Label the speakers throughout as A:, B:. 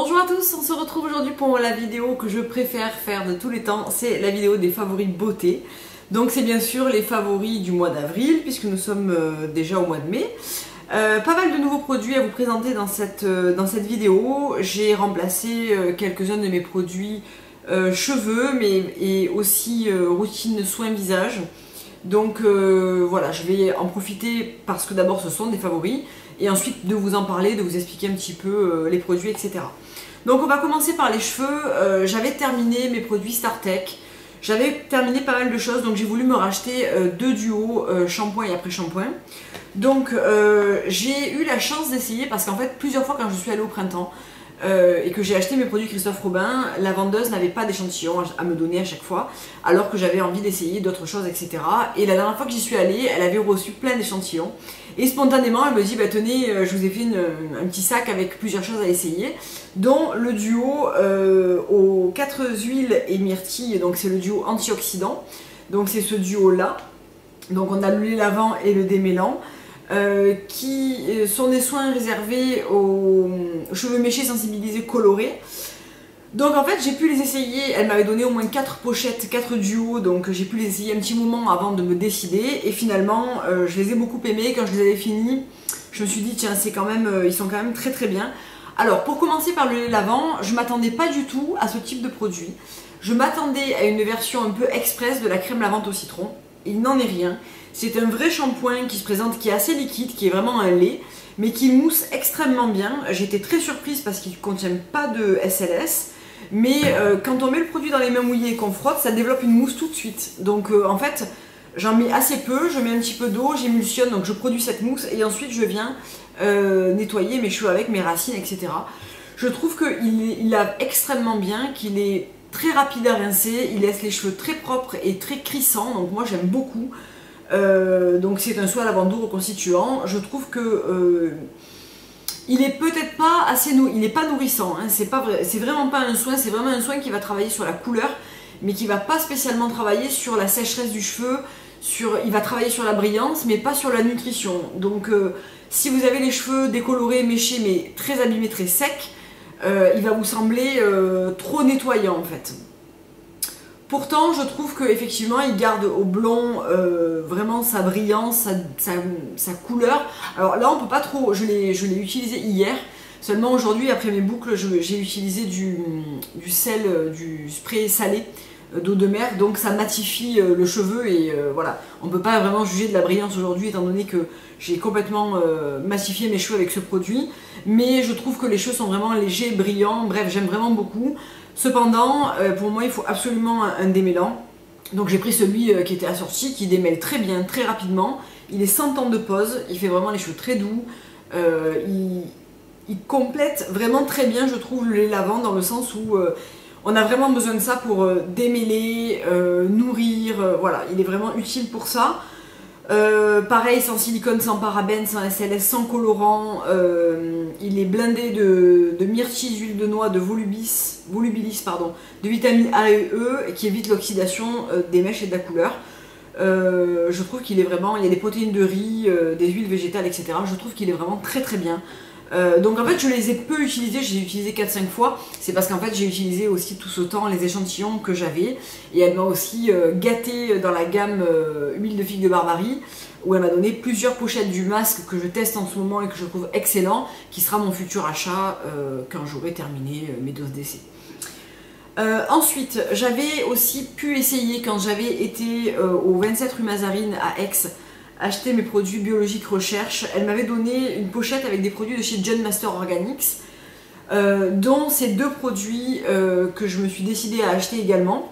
A: Bonjour à tous, on se retrouve aujourd'hui pour la vidéo que je préfère faire de tous les temps, c'est la vidéo des favoris beauté. Donc c'est bien sûr les favoris du mois d'avril, puisque nous sommes déjà au mois de mai. Pas mal de nouveaux produits à vous présenter dans cette vidéo. J'ai remplacé quelques-uns de mes produits cheveux, et aussi routine soins visage. Donc voilà, je vais en profiter parce que d'abord ce sont des favoris, et ensuite de vous en parler, de vous expliquer un petit peu les produits, etc. Donc on va commencer par les cheveux. J'avais terminé mes produits StarTech, j'avais terminé pas mal de choses, donc j'ai voulu me racheter deux duos shampoing et après-shampoing. Donc j'ai eu la chance d'essayer, parce qu'en fait plusieurs fois quand je suis allée au printemps et que j'ai acheté mes produits Christophe Robin, la vendeuse n'avait pas d'échantillon à me donner à chaque fois, alors que j'avais envie d'essayer d'autres choses, etc. Et la dernière fois que j'y suis allée, elle avait reçu plein d'échantillons. Et spontanément, elle me dit, bah, tenez, je vous ai fait un petit sac avec plusieurs choses à essayer, dont le duo aux 4 huiles et myrtille, donc c'est le duo antioxydant. Donc c'est ce duo-là. Donc on a le lait lavant et le démêlant. Qui sont des soins réservés aux cheveux méchés, sensibilisés, colorés. Donc en fait j'ai pu les essayer, elle m'avait donné au moins 4 pochettes, 4 duos, donc j'ai pu les essayer un petit moment avant de me décider, et finalement je les ai beaucoup aimés. Quand je les avais finis, je me suis dit tiens, c'est quand même, ils sont quand même très très bien. Alors pour commencer par le lait lavant, je m'attendais pas du tout à ce type de produit. Je m'attendais à une version un peu express de la crème lavante au citron. Il n'en est rien. C'est un vrai shampoing qui se présente, qui est assez liquide, qui est vraiment un lait, mais qui mousse extrêmement bien. J'ai été très surprise parce qu'il ne contient pas de SLS, mais quand on met le produit dans les mains mouillées et qu'on frotte, ça développe une mousse tout de suite. Donc en fait, j'en mets assez peu, je mets un petit peu d'eau, j'émulsionne, donc je produis cette mousse, et ensuite je viens nettoyer mes cheveux avec mes racines, etc. Je trouve qu'il lave extrêmement bien, qu'il est très rapide à rincer, il laisse les cheveux très propres et très crissants, donc moi j'aime beaucoup. Donc c'est un soin lavant doux reconstituant. Je trouve que il est peut-être pas assez il n'est pas nourrissant, hein. C'est vraiment pas un soin, c'est vraiment un soin qui va travailler sur la couleur, mais qui va pas spécialement travailler sur la sécheresse du cheveu, il va travailler sur la brillance, mais pas sur la nutrition. Donc si vous avez les cheveux décolorés, méchés, mais très abîmés, très secs, il va vous sembler trop nettoyant en fait. Pourtant, je trouve qu'effectivement, il garde au blond vraiment sa brillance, sa couleur. Alors là, on peut pas trop. Je l'ai utilisé hier. Seulement aujourd'hui, après mes boucles, j'ai utilisé du sel, du spray salé d'eau de mer. Donc ça matifie le cheveu, et voilà. On ne peut pas vraiment juger de la brillance aujourd'hui, étant donné que j'ai complètement massifié mes cheveux avec ce produit. Mais je trouve que les cheveux sont vraiment légers, brillants. Bref, j'aime vraiment beaucoup. Cependant, pour moi, il faut absolument un démêlant. Donc j'ai pris celui qui était assorti, qui démêle très bien, très rapidement. Il est sans temps de pause, il fait vraiment les cheveux très doux. Il complète vraiment très bien, je trouve, le lait lavant, dans le sens où on a vraiment besoin de ça pour démêler, nourrir. Voilà, il est vraiment utile pour ça. Pareil, sans silicone, sans parabènes, sans SLS, sans colorant. Il est blindé de myrtille, d'huile de noix, de volubilis, pardon, de vitamine A et E, qui évite l'oxydation des mèches et de la couleur. Je trouve qu'il est vraiment, il y a des protéines de riz, des huiles végétales, etc. Je trouve qu'il est vraiment très très bien. Donc en fait je les ai peu utilisés, j'ai utilisé 4-5 fois, c'est parce qu'en fait j'ai utilisé aussi tout ce temps les échantillons que j'avais, et elle m'a aussi gâté dans la gamme huile de figue de Barbarie, où elle m'a donné plusieurs pochettes du masque que je teste en ce moment et que je trouve excellent, qui sera mon futur achat quand j'aurai terminé mes doses d'essai. Ensuite, j'avais aussi pu essayer, quand j'avais été au 27 rue Mazarine à Aix, acheter mes produits Biologique Recherche. Elle m'avait donné une pochette avec des produits de chez John Master Organics, dont ces deux produits que je me suis décidée à acheter également.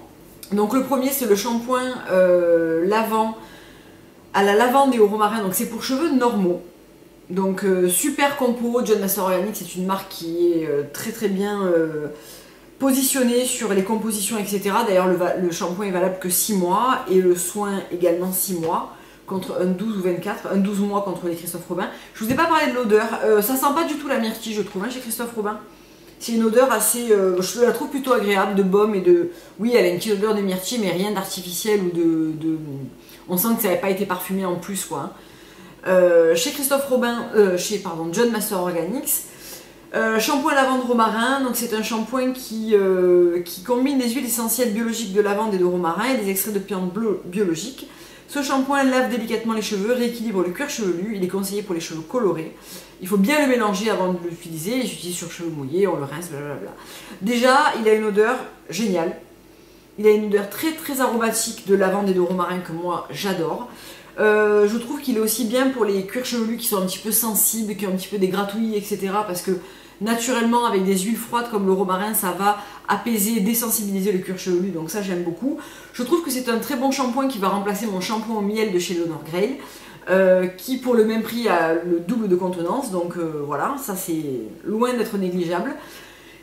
A: Donc le premier, c'est le shampoing lavant à la lavande et au romarin, donc c'est pour cheveux normaux. Donc super compo. John Master Organics, c'est une marque qui est très très bien positionnée sur les compositions, etc. D'ailleurs le shampoing est valable que 6 mois, et le soin également 6 mois. Contre un 12 ou 24, un 12 mois contre les Christophe Robin. Je vous ai pas parlé de l'odeur, ça sent pas du tout la myrtille, je trouve, hein, chez Christophe Robin. C'est une odeur assez, je la trouve plutôt agréable, de baume et de... Oui, elle a une petite odeur de myrtille, mais rien d'artificiel ou de... On sent que ça n'avait pas été parfumé en plus, quoi. Chez Christophe Robin, chez, pardon, John Master Organics, Shampoing lavande romarin, donc c'est un shampoing qui combine des huiles essentielles biologiques de lavande et de romarin et des extraits de plantes biologiques. Ce shampoing lave délicatement les cheveux, rééquilibre le cuir chevelu, il est conseillé pour les cheveux colorés. Il faut bien le mélanger avant de l'utiliser, j'utilise sur cheveux mouillés, on le rince, blablabla. Déjà, il a une odeur géniale. Il a une odeur très très aromatique de lavande et de romarin que moi j'adore. Je trouve qu'il est aussi bien pour les cuirs chevelus qui sont un petit peu sensibles, qui ont un petit peu des gratouillis, etc. Parce que naturellement, avec des huiles froides comme le romarin, ça va apaiser, désensibiliser le cuir chevelu, donc ça j'aime beaucoup. Je trouve que c'est un très bon shampoing qui va remplacer mon shampoing au miel de chez Leonard Grail, qui pour le même prix a le double de contenance, donc voilà, ça c'est loin d'être négligeable.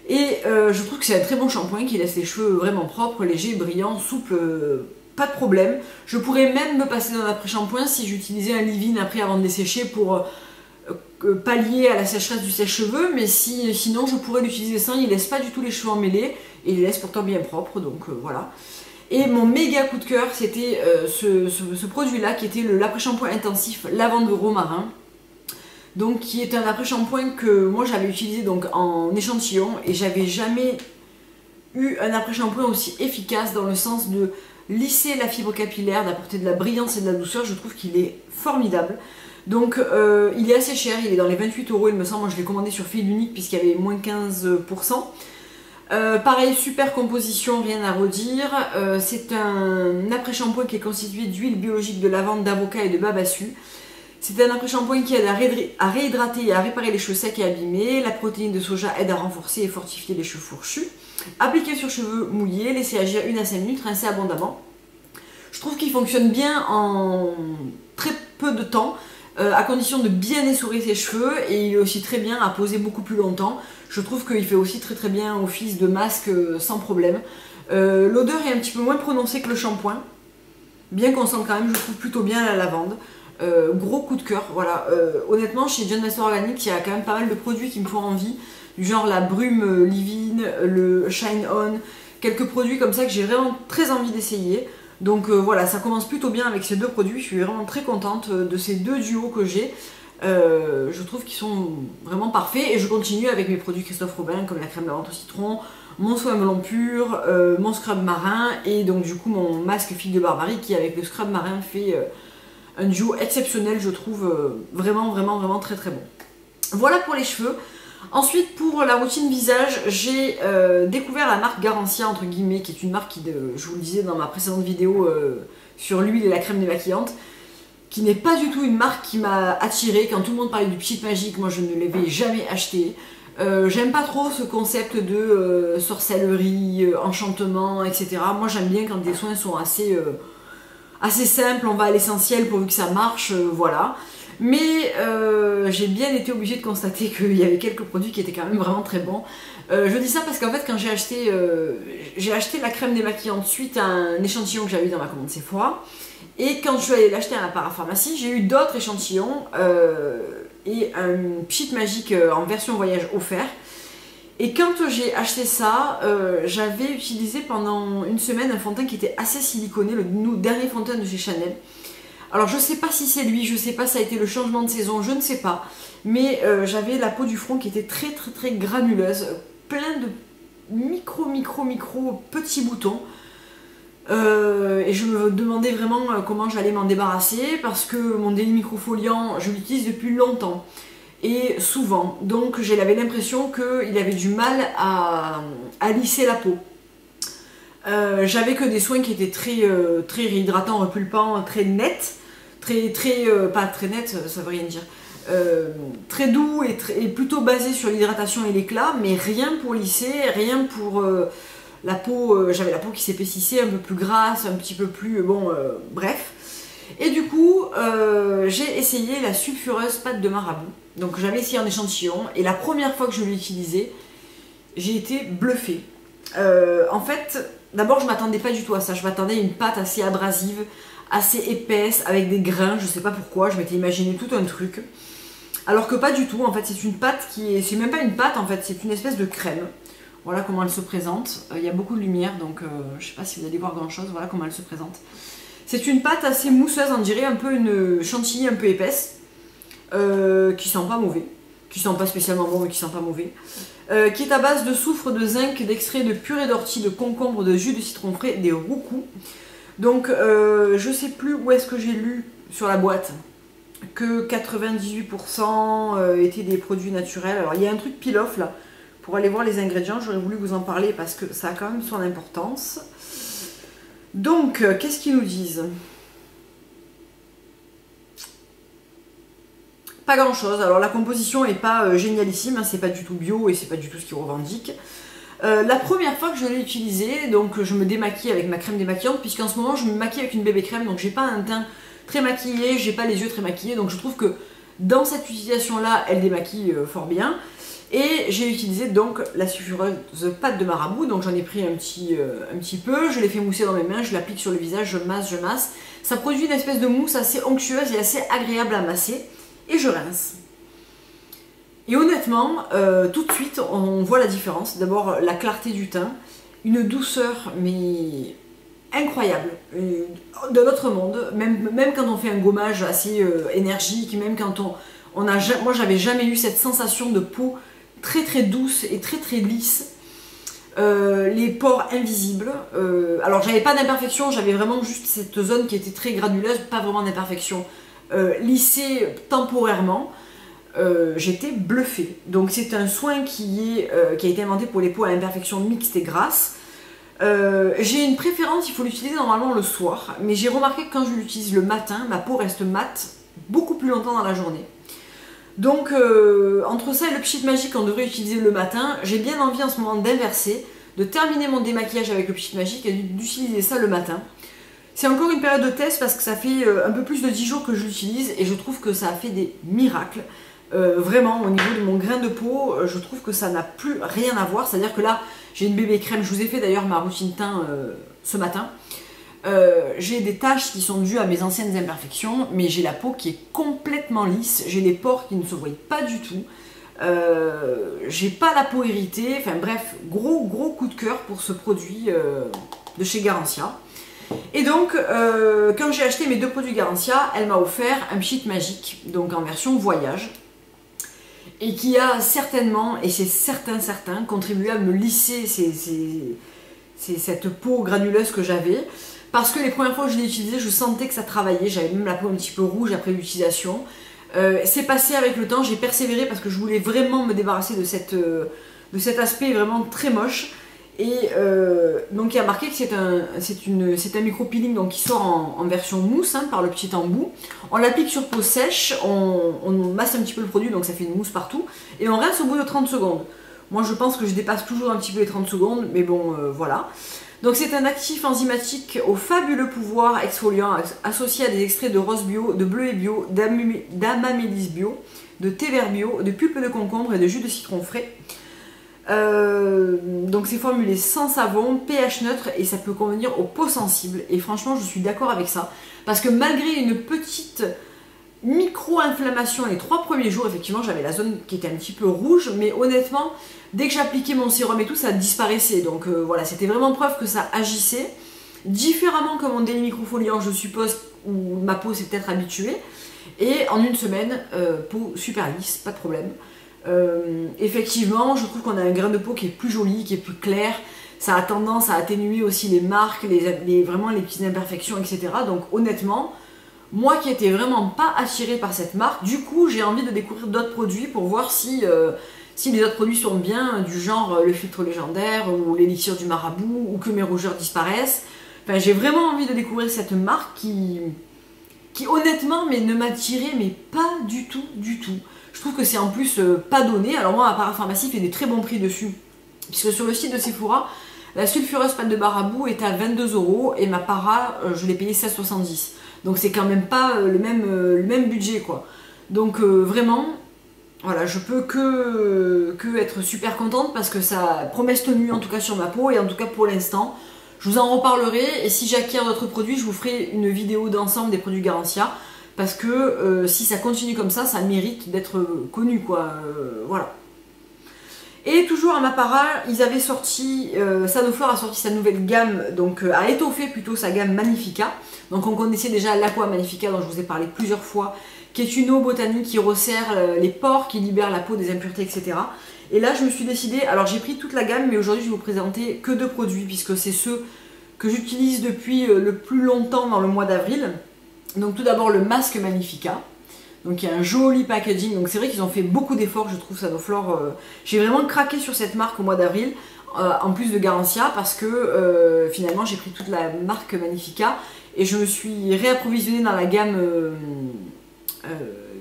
A: Et je trouve que c'est un très bon shampoing qui laisse les cheveux vraiment propres, légers, brillants, souples, pas de problème. Je pourrais même me passer d'un après-shampoing si j'utilisais un leave-in après avant de les sécher pour pallier à la sécheresse du sèche-cheveux, mais sinon je pourrais l'utiliser sans, il laisse pas du tout les cheveux emmêlés et il les laisse pourtant bien propres, donc voilà. Et mon méga coup de cœur, c'était ce produit-là qui était l'après-shampoing intensif lavande romarin. Donc qui est un après-shampoing que moi j'avais utilisé donc en échantillon et j'avais jamais eu un après-shampoing aussi efficace dans le sens de lisser la fibre capillaire, d'apporter de la brillance et de la douceur. Je trouve qu'il est formidable. Donc il est assez cher, il est dans les 28 € il me semble. Moi je l'ai commandé sur fil unique puisqu'il y avait moins 15%. Pareil, super composition, rien à redire. C'est un après-shampoing qui est constitué d'huile biologique de lavande, d'avocat et de babassu. C'est un après-shampoing qui aide à réhydrater et à réparer les cheveux secs et abîmés. La protéine de soja aide à renforcer et fortifier les cheveux fourchus. Appliqué sur cheveux mouillés, laissez agir 1 à 5 minutes, rincez abondamment. Je trouve qu'il fonctionne bien en très peu de temps, à condition de bien essorer ses cheveux, et il est aussi très bien à poser beaucoup plus longtemps. Je trouve qu'il fait aussi très très bien office de masque sans problème. L'odeur est un petit peu moins prononcée que le shampoing, bien qu'on sente quand même, je trouve, plutôt bien la lavande. Gros coup de cœur, voilà. Honnêtement, chez John Master Organic, il y a quand même pas mal de produits qui me font envie, du genre la brume leave-in, le shine on, quelques produits comme ça que j'ai vraiment très envie d'essayer. Donc voilà, ça commence plutôt bien avec ces deux produits, je suis vraiment très contente de ces deux duos que j'ai. Je trouve qu'ils sont vraiment parfaits et je continue avec mes produits Christophe Robin comme la crème lavande au citron, mon soin melon pur, mon scrub marin et donc du coup mon masque figue de Barbarie qui avec le scrub marin fait un duo exceptionnel, je trouve vraiment vraiment très très bon. Voilà pour les cheveux. Ensuite pour la routine visage, j'ai découvert la marque Garancia entre guillemets, qui est une marque qui, je vous le disais dans ma précédente vidéo sur l'huile et la crème démaquillante, qui n'est pas du tout une marque qui m'a attirée. Quand tout le monde parlait du Pchit Magique, moi je ne l'avais jamais acheté. J'aime pas trop ce concept de sorcellerie, enchantement, etc. Moi j'aime bien quand des soins sont assez simples, on va à l'essentiel pourvu que ça marche, voilà. Mais j'ai bien été obligée de constater qu'il y avait quelques produits qui étaient quand même vraiment très bons. Je dis ça parce qu'en fait quand j'ai acheté la crème démaquillante suite à un échantillon que j'avais eu dans ma commande Sephora. Et quand je suis allée l'acheter à la parapharmacie, j'ai eu d'autres échantillons et un Pchit Magique en version voyage offert. Et quand j'ai acheté ça, j'avais utilisé pendant une semaine un fond de teint qui était assez siliconé, le dernier fond de teint de chez Chanel. Alors je sais pas si c'est lui, je sais pas si ça a été le changement de saison, je ne sais pas. Mais j'avais la peau du front qui était très granuleuse, plein de micro petits boutons. Et je me demandais vraiment comment j'allais m'en débarrasser parce que mon délit microfoliant, je l'utilise depuis longtemps et souvent. Donc j'avais l'impression qu'il avait du mal à lisser la peau. J'avais que des soins qui étaient très réhydratants, repulpants, très nets, pas très net, ça veut rien dire, très doux et plutôt basés sur l'hydratation et l'éclat, mais rien pour lisser, rien pour la peau. J'avais la peau qui s'épaississait, un peu plus grasse, un petit peu plus, bref. Et du coup, j'ai essayé la sulfureuse pâte de marabout. Donc j'avais essayé en échantillon, et la première fois que je l'ai utilisée, j'ai été bluffée. En fait, d'abord je m'attendais pas du tout à ça, je m'attendais à une pâte assez abrasive, assez épaisse, avec des grains, je sais pas pourquoi, je m'étais imaginé tout un truc. Alors que pas du tout, en fait c'est une pâte qui est... C'est même pas une pâte en fait, c'est une espèce de crème. Voilà comment elle se présente, il y a beaucoup de lumière donc je sais pas si vous allez voir grand chose, voilà comment elle se présente. C'est une pâte assez mousseuse, on dirait un peu une chantilly un peu épaisse, qui sent pas mauvais. qui sont pas spécialement bons mais qui sont pas mauvais, qui est à base de soufre, de zinc, d'extrait de purée d'ortie, de concombre, de jus de citron frais, des roucous. Donc je sais plus où est-ce que j'ai lu sur la boîte que 98% étaient des produits naturels. Alors il y a un truc pile-off là, pour aller voir les ingrédients, j'aurais voulu vous en parler parce que ça a quand même son importance. Donc qu'est-ce qu'ils nous disent? Pas grand chose. Alors la composition n'est pas génialissime, hein, c'est pas du tout bio et c'est pas du tout ce qu'ils revendiquent. La première fois que je l'ai utilisé, donc je me démaquille avec ma crème démaquillante, puisqu'en ce moment je me maquille avec une bébé crème, donc j'ai pas un teint très maquillé, j'ai pas les yeux très maquillés, donc je trouve que dans cette utilisation là, elle démaquille fort bien. Et j'ai utilisé donc la sulfureuse pâte de marabout, donc j'en ai pris un petit peu, je l'ai fait mousser dans mes mains, je l'applique sur le visage, je masse. Ça produit une espèce de mousse assez onctueuse et assez agréable à masser, et je rince. Et honnêtement, tout de suite, on voit la différence. D'abord, la clarté du teint, une douceur, mais incroyable, d'un autre monde. Même quand on fait un gommage assez énergique, même quand on a... Moi, j'avais jamais eu cette sensation de peau très très douce et très très lisse. Les pores invisibles. Alors, j'avais pas d'imperfection, j'avais vraiment juste cette zone qui était très granuleuse, pas vraiment d'imperfection. Lissée temporairement. J'étais bluffée. Donc c'est un soin qui a été inventé pour les peaux à imperfection mixte et grasse. J'ai une préférence, il faut l'utiliser normalement le soir, mais j'ai remarqué que quand je l'utilise le matin, ma peau reste mate beaucoup plus longtemps dans la journée. Donc entre ça et le pchit magique qu'on devrait utiliser le matin, j'ai bien envie en ce moment d'inverser, de terminer mon démaquillage avec le pchit magique et d'utiliser ça le matin. C'est encore une période de test parce que ça fait un peu plus de 10 jours que je l'utilise et je trouve que ça a fait des miracles. Vraiment au niveau de mon grain de peau, je trouve que ça n'a plus rien à voir. C'est à dire que là j'ai une bébé crème, je vous ai fait d'ailleurs ma routine teint ce matin. J'ai des taches qui sont dues à mes anciennes imperfections, mais j'ai la peau qui est complètement lisse, j'ai les pores qui ne se voient pas du tout, j'ai pas la peau irritée, enfin bref, gros coup de cœur pour ce produit de chez Garancia. Et donc, quand j'ai acheté mes deux produits Garancia, elle m'a offert un pchit magique, donc en version voyage, et qui a certainement, et c'est certain, contribué à me lisser cette peau granuleuse que j'avais, parce que les premières fois que je l'ai utilisé, je sentais que ça travaillait, j'avais même la peau un petit peu rouge après l'utilisation. C'est passé avec le temps, j'ai persévéré parce que je voulais vraiment me débarrasser de cet aspect vraiment très moche. Et donc il y a marqué que c'est un micro-peeling donc qui sort en version mousse hein, par le petit embout. On l'applique sur peau sèche, on masse un petit peu le produit donc ça fait une mousse partout et on rince au bout de 30 secondes. Moi je pense que je dépasse toujours un petit peu les 30 secondes mais bon voilà. Donc c'est un actif enzymatique au fabuleux pouvoir exfoliant associé à des extraits de rose bio, de bleuet bio, d'amamélis bio, de thé vert bio, de pulpe de concombre et de jus de citron frais. Donc c'est formulé sans savon, pH neutre et ça peut convenir aux peaux sensibles et franchement je suis d'accord avec ça parce que malgré une petite micro-inflammation les 3 premiers jours, effectivement j'avais la zone qui était un petit peu rouge mais honnêtement dès que j'appliquais mon sérum et tout ça disparaissait donc voilà c'était vraiment preuve que ça agissait différemment que mon délit microfoliant je suppose où ma peau s'est peut-être habituée et en une semaine peau super lisse, pas de problème. Effectivement, je trouve qu'on a un grain de peau qui est plus joli, qui est plus clair. Ça a tendance à atténuer aussi les marques, vraiment les petites imperfections, etc. Donc honnêtement, moi qui étais vraiment pas attirée par cette marque, du coup j'ai envie de découvrir d'autres produits pour voir si les autres produits sont bien, du genre le filtre légendaire ou l'élixir du marabout ou que mes rougeurs disparaissent. Enfin j'ai vraiment envie de découvrir cette marque qui honnêtement ne m'attirait mais pas du tout. Je trouve que c'est en plus pas donné. Alors moi, ma parapharmacie fait des très bons prix dessus. Puisque sur le site de Sephora, la sulfureuse pâte de marabout est à 22 € et ma para, je l'ai payé 16,70 €. Donc c'est quand même pas le même budget quoi. Donc vraiment, voilà, je peux que être super contente parce que ça promesse tenue en tout cas sur ma peau et en tout cas pour l'instant. Je vous en reparlerai et si j'acquiers d'autres produits, je vous ferai une vidéo d'ensemble des produits Garancia. Parce que si ça continue comme ça mérite d'être connu quoi, voilà. Et toujours à Mapara, ils avaient sorti, Sanoflore a sorti sa nouvelle gamme, donc a étoffé plutôt sa gamme Magnifica. Donc on connaissait déjà l'Aqua Magnifica dont je vous ai parlé plusieurs fois, qui est une eau botanique qui resserre les pores, qui libère la peau des impuretés, etc. Et là je me suis décidée, alors j'ai pris toute la gamme, mais aujourd'hui je vais vous présenter que 2 produits, puisque c'est ceux que j'utilise depuis le plus longtemps dans le mois d'avril. Donc tout d'abord le masque Magnifica. Donc il y a un joli packaging, donc c'est vrai qu'ils ont fait beaucoup d'efforts, je trouve, Sanoflore. J'ai vraiment craqué sur cette marque au mois d'avril, en plus de Garancia, parce que finalement j'ai pris toute la marque Magnifica et je me suis réapprovisionnée dans la gamme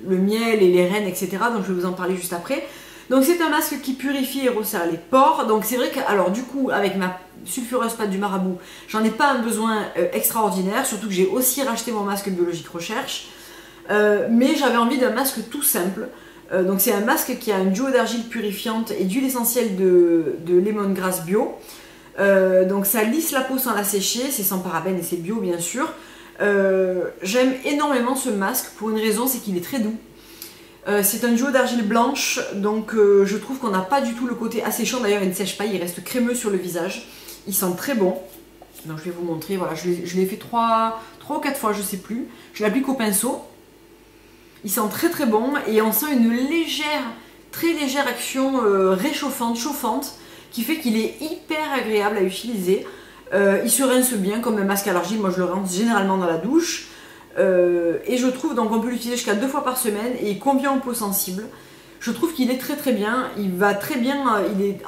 A: le miel et les rennes, etc. Donc je vais vous en parler juste après. Donc c'est un masque qui purifie et resserre les pores. Donc c'est vrai que, alors du coup, avec ma sulfureuse pâte du marabout, j'en ai pas un besoin extraordinaire, surtout que j'ai aussi racheté mon masque Biologique Recherche. Mais j'avais envie d'un masque tout simple. Donc c'est un masque qui a un duo d'argile purifiante et d'huile essentielle de lemongrass bio. Donc ça lisse la peau sans la sécher, c'est sans parabènes et c'est bio bien sûr. J'aime énormément ce masque pour une raison, c'est qu'il est très doux. C'est un duo d'argile blanche, donc je trouve qu'on n'a pas du tout le côté asséchant. D'ailleurs il ne sèche pas, il reste crémeux sur le visage. Il sent très bon. Donc je vais vous montrer, voilà, je l'ai fait 3 ou 4 fois, je sais plus. Je l'applique au pinceau. Il sent très très bon et on sent une légère, très légère action réchauffante, chauffante, qui fait qu'il est hyper agréable à utiliser. Il se rince bien comme un masque à l'argile, moi je le rince généralement dans la douche. Et je trouve, donc on peut l'utiliser jusqu'à 2 fois par semaine et il convient aux peaux sensibles. Je trouve qu'il est très très bien, il va très bien, il est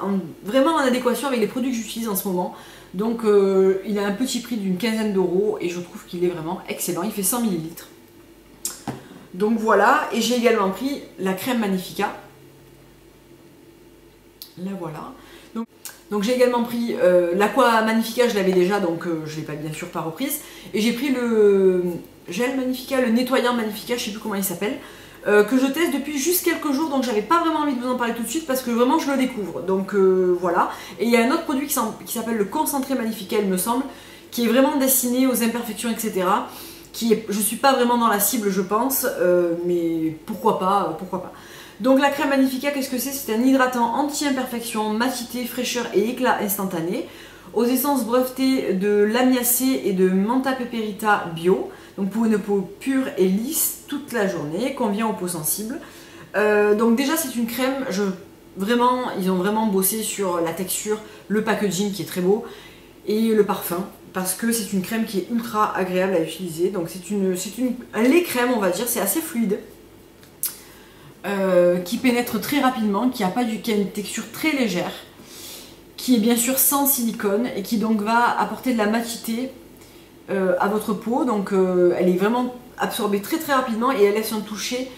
A: vraiment en adéquation avec les produits que j'utilise en ce moment. Donc il a un petit prix d'une 15aine d'euros et je trouve qu'il est vraiment excellent, il fait 100 ml. Donc voilà, et j'ai également pris la crème Magnifica. La voilà. Donc j'ai également pris l'Aqua Magnifica, je l'avais déjà, donc je ne l'ai pas bien sûr pas reprise. Et j'ai pris le gel Magnifica, le nettoyant Magnifica, je ne sais plus comment il s'appelle, que je teste depuis juste quelques jours, donc j'avais pas vraiment envie de vous en parler tout de suite parce que vraiment je le découvre. Donc voilà. Et il y a un autre produit qui s'appelle le concentré Magnifica, il me semble, qui est vraiment destiné aux imperfections, etc. Je suis pas vraiment dans la cible, je pense, mais pourquoi pas, pourquoi pas. Donc la crème Magnifica, qu'est-ce que c'est? C'est un hydratant anti-imperfection, matité, fraîcheur et éclat instantané, aux essences brevetées de lamiacée et de mentha peperita bio, donc pour une peau pure et lisse toute la journée, convient aux peaux sensibles. Donc déjà c'est une crème, ils ont vraiment bossé sur la texture, le packaging qui est très beau, et le parfum, parce que c'est une crème qui est ultra agréable à utiliser. Donc c'est un lait crème, on va dire, c'est assez fluide, qui pénètre très rapidement, qui a une texture très légère, qui est bien sûr sans silicone et qui donc va apporter de la matité à votre peau. Donc elle est vraiment absorbée très très rapidement et elle laisse un toucher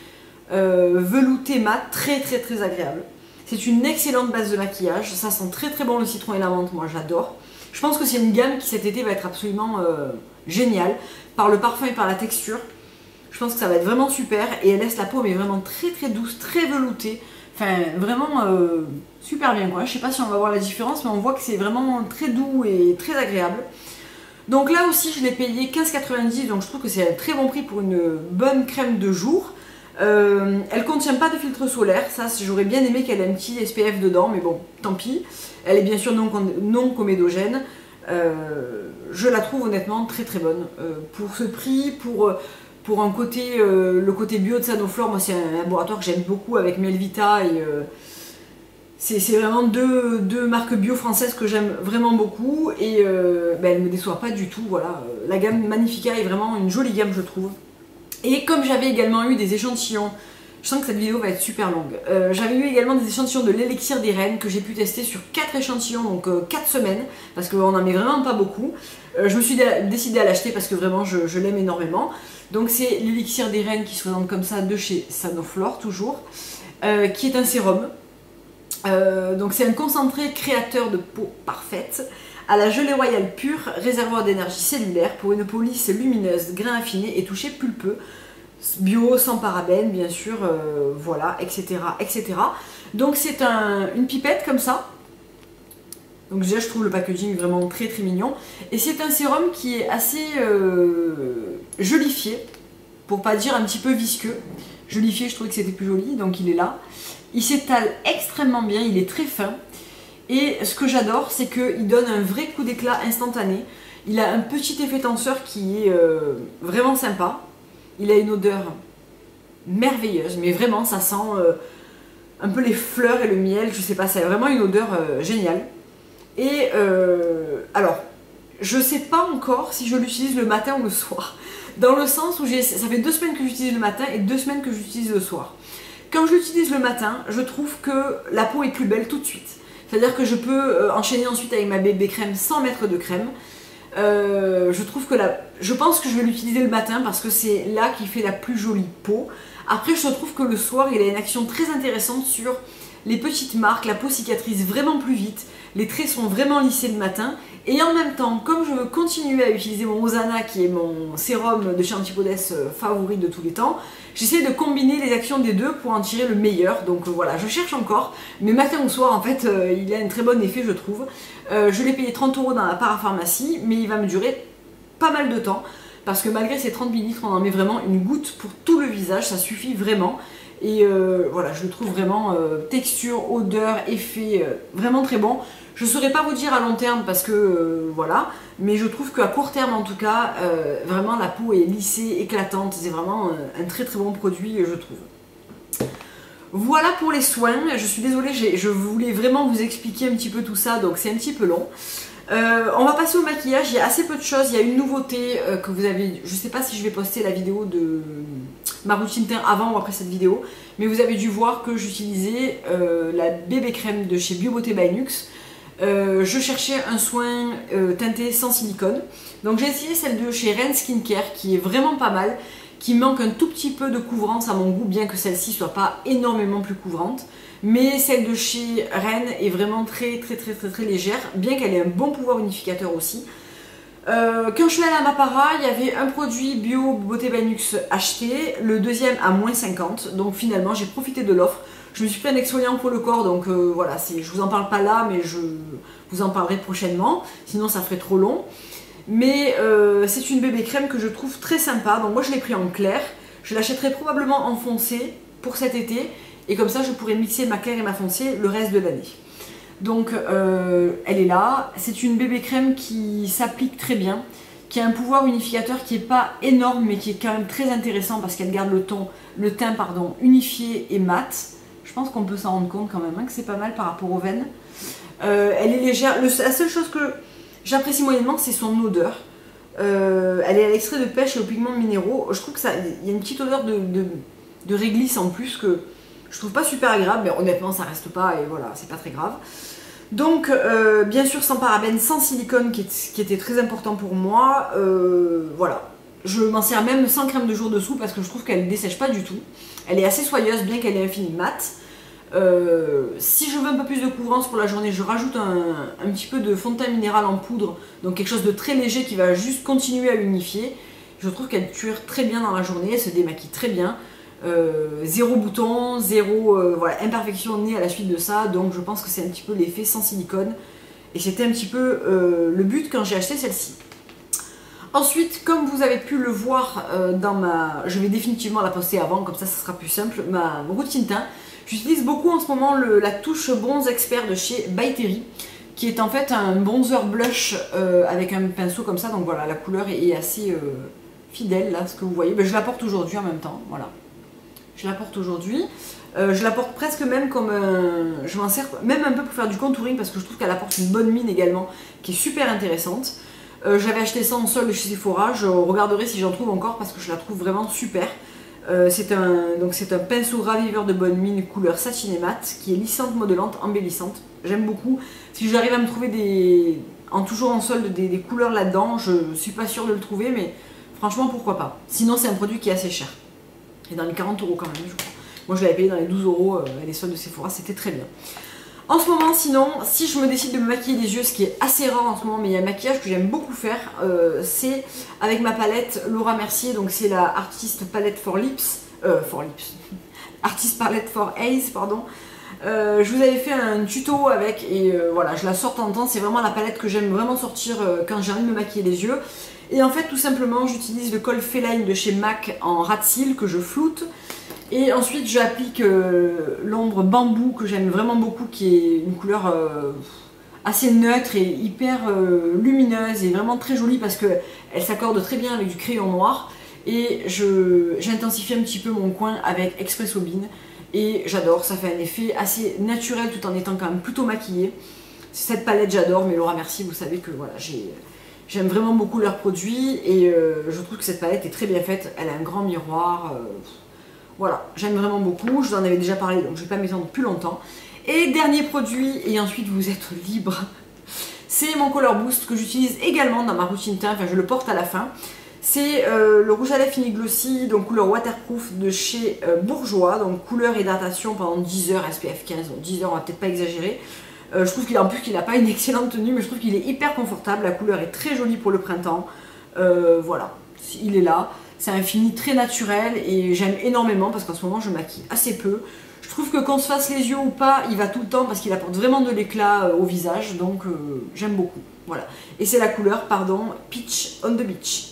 A: velouté mat très très très agréable. C'est une excellente base de maquillage, ça sent très très bon le citron et la menthe, moi j'adore. Je pense que c'est une gamme qui cet été va être absolument géniale, par le parfum et par la texture. Je pense que ça va être vraiment super et elle laisse la peau mais vraiment très très douce, très veloutée. Enfin vraiment super bien quoi. Je sais pas si on va voir la différence mais on voit que c'est vraiment très doux et très agréable. Donc là aussi je l'ai payé 15,90 €, donc je trouve que c'est un très bon prix pour une bonne crème de jour. Elle contient pas de filtre solaire, ça j'aurais bien aimé qu'elle ait un petit SPF dedans, mais bon, tant pis. Elle est bien sûr non comédogène. Je la trouve honnêtement très très bonne. Pour ce prix, pour un côté, le côté bio de Sanoflore, moi c'est un laboratoire que j'aime beaucoup avec Melvita et c'est vraiment deux marques bio françaises que j'aime vraiment beaucoup et elle ne me déçoit pas du tout. Voilà. La gamme Magnifica est vraiment une jolie gamme je trouve. Et comme j'avais également eu des échantillons, je sens que cette vidéo va être super longue, j'avais eu également des échantillons de l'élixir des reines que j'ai pu tester sur 4 échantillons, donc 4 semaines, parce qu'on n'en met vraiment pas beaucoup. Je me suis décidée à l'acheter parce que vraiment je l'aime énormément. Donc c'est l'élixir des reines qui se présente comme ça de chez Sanoflore toujours, qui est un sérum. Donc c'est un concentré créateur de peau parfaite, à la gelée royale pure, réservoir d'énergie cellulaire pour une peau lisse, lumineuse, grain affiné et toucher pulpeux, bio, sans parabènes bien sûr, voilà, etc., etc. Donc c'est une pipette comme ça. Donc déjà je trouve le packaging vraiment très très mignon. Et c'est un sérum qui est assez jolifié, pour pas dire un petit peu visqueux. Jolifié, je trouvais que c'était plus joli, donc il est là. Il s'étale extrêmement bien, il est très fin. Et ce que j'adore, c'est qu'il donne un vrai coup d'éclat instantané. Il a un petit effet tenseur qui est vraiment sympa. Il a une odeur merveilleuse, mais vraiment ça sent un peu les fleurs et le miel, je sais pas, ça a vraiment une odeur géniale. Et alors, je sais pas encore si je l'utilise le matin ou le soir, dans le sens où ça fait 2 semaines que j'utilise le matin et 2 semaines que j'utilise le soir. Quand je l'utilise le matin, je trouve que la peau est plus belle tout de suite. C'est-à-dire que je peux enchaîner ensuite avec ma bébé crème sans mettre de crème. Je pense que je vais l'utiliser le matin parce que c'est là qu'il fait la plus jolie peau. Après, je trouve que le soir, il a une action très intéressante sur les petites marques, la peau cicatrise vraiment plus vite, les traits sont vraiment lissés le matin. Et en même temps, comme je veux continuer à utiliser mon Hosanna, qui est mon sérum de chez Antipodès favori de tous les temps, j'essaie de combiner les actions des deux pour en tirer le meilleur. Donc voilà, je cherche encore, mais matin ou soir, en fait, il a un très bon effet, je trouve. Je l'ai payé 30 € dans la parapharmacie, mais il va me durer pas mal de temps, parce que malgré ces 30 ml, on en met vraiment une goutte pour tout le visage, ça suffit vraiment. Et voilà, je le trouve vraiment texture, odeur, effet, vraiment très bon. Je ne saurais pas vous dire à long terme parce que voilà, mais je trouve qu'à court terme en tout cas, vraiment la peau est lissée, éclatante. C'est vraiment un très très bon produit, je trouve. Voilà pour les soins. Je suis désolée, je voulais vraiment vous expliquer un petit peu tout ça, donc c'est un petit peu long. On va passer au maquillage, il y a assez peu de choses, il y a une nouveauté que vous avez, je sais pas si je vais poster la vidéo de ma routine teint avant ou après cette vidéo, mais vous avez dû voir que j'utilisais la bébé crème de chez Bio Beauté by Nuxe. Je cherchais un soin teinté sans silicone, donc j'ai essayé celle de chez Ren Skincare qui est vraiment pas mal, qui manque un tout petit peu de couvrance à mon goût, bien que celle-ci soit pas énormément plus couvrante. Mais celle de chez Ren est vraiment très légère, bien qu'elle ait un bon pouvoir unificateur aussi. Quand je suis allée à Mapara, il y avait un produit Bio Beauté by Nuxe acheté, le deuxième à moins 50, donc finalement j'ai profité de l'offre. Je me suis pris un exfoliant pour le corps, donc voilà, je vous en parle pas là, mais je vous en parlerai prochainement, sinon ça ferait trop long. Mais c'est une bébé crème que je trouve très sympa, donc moi je l'ai pris en clair, je l'achèterai probablement en foncé pour cet été, et comme ça je pourrais mixer ma claire et ma foncée le reste de l'année. Donc elle est là, c'est une bébé crème qui s'applique très bien, qui a un pouvoir unificateur qui n'est pas énorme mais qui est quand même très intéressant parce qu'elle garde le teint unifié et mat. Je pense qu'on peut s'en rendre compte quand même, hein, que c'est pas mal par rapport aux veines. Elle est légère, la seule chose que j'apprécie moyennement c'est son odeur. Elle est à l'extrait de pêche et aux pigments minéraux. Je trouve que il y a une petite odeur de réglisse en plus que je trouve pas super agréable, mais honnêtement ça reste pas et voilà, c'est pas très grave. Donc bien sûr sans parabènes, sans silicone qui était très important pour moi. Voilà, je m'en sers même sans crème de jour dessous parce que je trouve qu'elle ne dessèche pas du tout. Elle est assez soyeuse bien qu'elle ait un fini mat. Si je veux un peu plus de couvrance pour la journée, je rajoute un petit peu de fond de teint minéral en poudre, donc quelque chose de très léger qui va juste continuer à unifier. Je trouve qu'elle cuire très bien dans la journée, elle se démaquille très bien. Zéro bouton, zéro voilà, imperfection née à la suite de ça, donc je pense que c'est un petit peu l'effet sans silicone et c'était un petit peu le but quand j'ai acheté celle-ci. Ensuite, comme vous avez pu le voir je vais définitivement la poster avant, comme ça sera plus simple, ma routine teint. J'utilise beaucoup en ce moment la touche bronze expert de chez By Terry, qui est en fait un bronzer blush avec un pinceau comme ça, donc voilà, la couleur est assez fidèle là, ce que vous voyez. Ben, je la porte aujourd'hui en même temps, voilà. Je la porte aujourd'hui. Je la porte presque même comme je m'en sers même un peu pour faire du contouring parce que je trouve qu'elle apporte une bonne mine également qui est super intéressante. J'avais acheté ça en solde chez Sephora, je regarderai si j'en trouve encore parce que je la trouve vraiment super. C'est un pinceau raviveur de bonne mine couleur satin et mat qui est lissante, modelante, embellissante. J'aime beaucoup. Si j'arrive à me trouver toujours en solde des couleurs là-dedans, je suis pas sûre de le trouver mais franchement pourquoi pas. Sinon c'est un produit qui est assez cher. Et dans les 40 € quand même, je crois. Moi je l'avais payé dans les 12 € à les soldes de Sephora, c'était très bien. En ce moment, sinon, si je me décide de me maquiller les yeux, ce qui est assez rare en ce moment, mais il y a un maquillage que j'aime beaucoup faire, c'est avec ma palette Laura Mercier, donc c'est la Artist Palette for Lips, Artist Palette for Eyes, pardon. Je vous avais fait un tuto avec, et voilà, je la sors de temps en temps, c'est vraiment la palette que j'aime vraiment sortir quand j'ai envie de me maquiller les yeux. Et en fait, tout simplement, j'utilise le col Feline de chez MAC en ras de cils que je floute. Et ensuite j'applique l'ombre bambou que j'aime vraiment beaucoup, qui est une couleur assez neutre et hyper lumineuse et vraiment très jolie parce qu'elle s'accorde très bien avec du crayon noir. Et j'intensifie un petit peu mon coin avec Expresso Bean. Et j'adore, ça fait un effet assez naturel tout en étant quand même plutôt maquillée. Cette palette j'adore, mais Laura Mercier, vous savez que voilà, j'aime vraiment beaucoup leurs produits et je trouve que cette palette est très bien faite. Elle a un grand miroir, voilà, j'aime vraiment beaucoup. Je vous en avais déjà parlé, donc je ne vais pas m'étendre plus longtemps. Et dernier produit, et ensuite vous êtes libre, c'est mon Color Boost que j'utilise également dans ma routine teint, enfin je le porte à la fin. C'est le rouge à lèvres fini glossy, donc couleur waterproof de chez Bourjois, donc couleur hydratation pendant 10 heures, SPF 15, donc 10 heures on va peut-être pas exagérer. Je trouve qu'en plus qu'il n'a pas une excellente tenue, mais je trouve qu'il est hyper confortable, la couleur est très jolie pour le printemps, voilà, il est là, c'est un fini très naturel et j'aime énormément parce qu'en ce moment je maquille assez peu. Je trouve que qu'on se fasse les yeux ou pas, il va tout le temps parce qu'il apporte vraiment de l'éclat au visage, donc j'aime beaucoup, voilà. Et c'est la couleur, pardon, Peach on the Beach.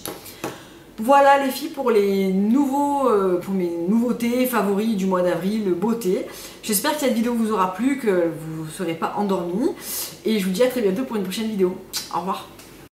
A: Voilà les filles pour les pour mes nouveautés favoris du mois d'avril, beauté. J'espère que cette vidéo vous aura plu, que vous ne serez pas endormis. Et je vous dis à très bientôt pour une prochaine vidéo. Au revoir.